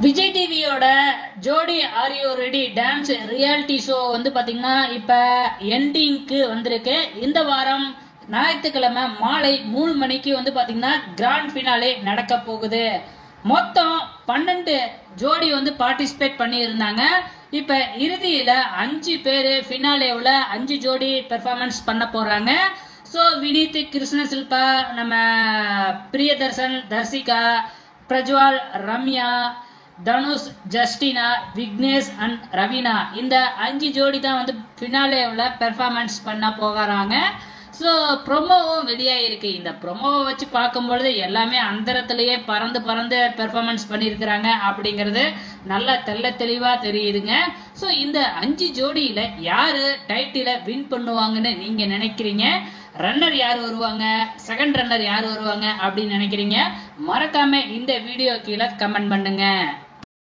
விஜய் டிவியோட ஜோடி are you ready dance reality show வந்து பார்த்தீங்கன்னா இப்போ எண்டிங்க்கு வந்திருக்கு. இந்த வாரம் ஞாயிற்றுக்கிழமை மாலை 3 மணிக்கு வந்து பார்த்தீங்கன்னா கிராண்ட் ஃபினாலே நடக்க போகுது. மொத்தம் 12 ஜோடி வந்து பார்ட்டிசிபேட் பண்ணியிருந்தாங்க. இப்போ இறுதியில் 5 பேர் ஃபினாலேவில் 5 ஜோடி பெர்ஃபார்மன்ஸ் பண்ண போகிறாங்க. ஸோ வினீத், கிருஷ்ணசில்பா, நம்ம பிரியதர்ஷன், தர்சிகா, பிரஜ்வால், ரம்யா, தனுஷ், ஜஸ்டினா, விக்னேஷ் அண்ட் ரவீனா இந்த 5 ஜோடி தான் வந்து ஃபினாலேவில் பெர்ஃபார்மன்ஸ் பண்ண போகிறாங்க. ஸோ ப்ரொமோவும் வெளியாகிருக்கு. இந்த ப்ரொமோவை வச்சு பார்க்கும்பொழுது எல்லாமே அந்தரத்துலேயே பறந்து பெர்ஃபார்மன்ஸ் பண்ணியிருக்கிறாங்க அப்படிங்கிறது நல்லா தெளிவாக தெரியுதுங்க. ஸோ இந்த 5 ஜோடியில் யார் டைட்டிலை வின் பண்ணுவாங்கன்னு நீங்கள் நினைக்கிறீங்க? ரன்னர் யார் வருவாங்க, செகண்ட் ரன்னர் யார் வருவாங்க அப்படின்னு நினைக்கிறீங்க? மறக்காம இந்த வீடியோ கீழே கமெண்ட் பண்ணுங்க.